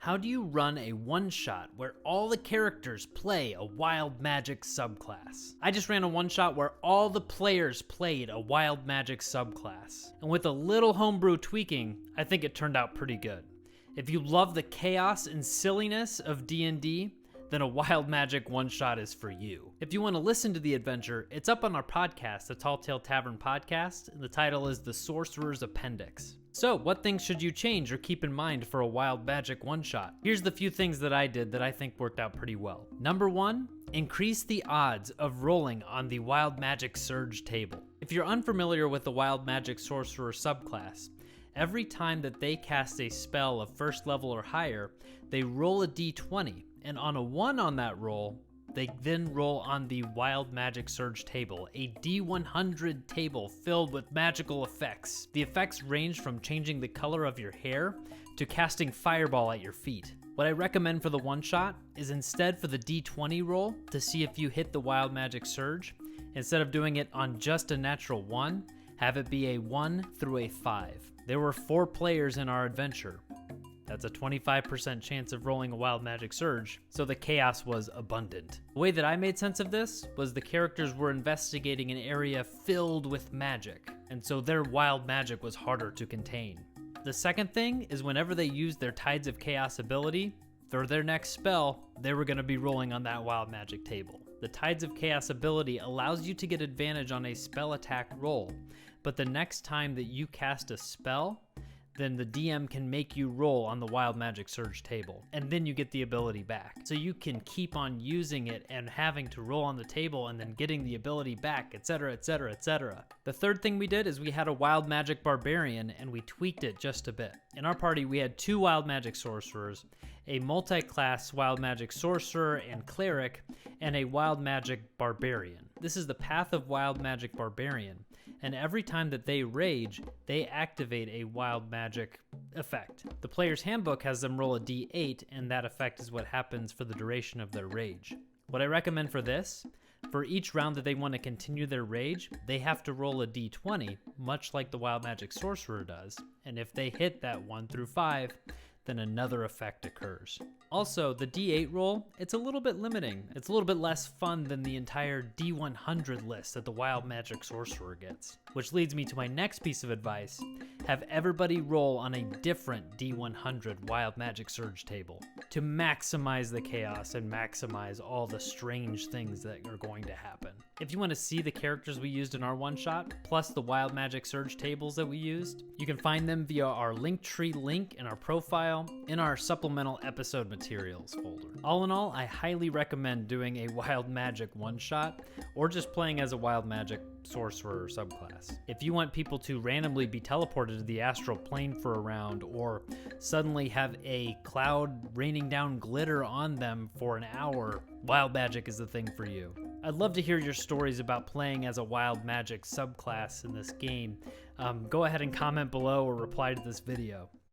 How do you run a one-shot where all the characters play a wild magic subclass? I just ran a one-shot where all the players played a wild magic subclass. And with a little homebrew tweaking, I think it turned out pretty good. If you love the chaos and silliness of D&D, then a wild magic one-shot is for you. If you want to listen to the adventure, it's up on our podcast, the Tall Tale Tavern Podcast, and the title is The Sorcerer's Appendix. So, what things should you change or keep in mind for a wild magic one-shot? Here's the few things that I did that I think worked out pretty well. Number 1, increase the odds of rolling on the Wild Magic Surge table. If you're unfamiliar with the Wild Magic Sorcerer subclass, every time that they cast a spell of first level or higher, they roll a d20, and on a 1 on that roll, they then roll on the Wild Magic Surge table, a D100 table filled with magical effects. The effects range from changing the color of your hair to casting fireball at your feet. What I recommend for the one-shot is instead for the D20 roll to see if you hit the Wild Magic Surge, instead of doing it on just a natural 1, have it be a 1 through a 5. There were 4 players in our adventure. That's a 25% chance of rolling a Wild Magic Surge, so the chaos was abundant. The way that I made sense of this was the characters were investigating an area filled with magic, and so their wild magic was harder to contain. The second thing is whenever they used their Tides of Chaos ability, for their next spell, they were going to be rolling on that wild magic table. The Tides of Chaos ability allows you to get advantage on a spell attack roll, but the next time that you cast a spell, then the DM can make you roll on the Wild Magic Surge table, and then you get the ability back. So you can keep on using it and having to roll on the table and then getting the ability back, etc, etc, etc. The third thing we did is we had a Wild Magic Barbarian and we tweaked it just a bit. In our party, we had 2 Wild Magic Sorcerers, a multi-class Wild Magic Sorcerer and Cleric, and a Wild Magic Barbarian. This is the Path of Wild Magic Barbarian, and every time that they rage, they activate a Wild Magic effect. The player's handbook has them roll a d8, and that effect is what happens for the duration of their rage. What I recommend for this, for each round that they want to continue their rage, they have to roll a d20, much like the Wild Magic Sorcerer does, and if they hit that 1 through 5, then another effect occurs. Also, the D8 roll, it's a little bit limiting. It's a little bit less fun than the entire D100 list that the Wild Magic Sorcerer gets. Which leads me to my next piece of advice. Have everybody roll on a different D100 Wild Magic Surge table to maximize the chaos and maximize all the strange things that are going to happen. If you want to see the characters we used in our one-shot, plus the Wild Magic Surge tables that we used, you can find them via our Linktree link in our profile in our supplemental episode materials folder. All in all, I highly recommend doing a Wild Magic one-shot or just playing as a Wild Magic Sorcerer subclass. If you want people to randomly be teleported to the astral plane for a round or suddenly have a cloud raining down glitter on them for an hour, Wild Magic is the thing for you. I'd love to hear your stories about playing as a Wild Magic subclass in this game. Go ahead and comment below or reply to this video.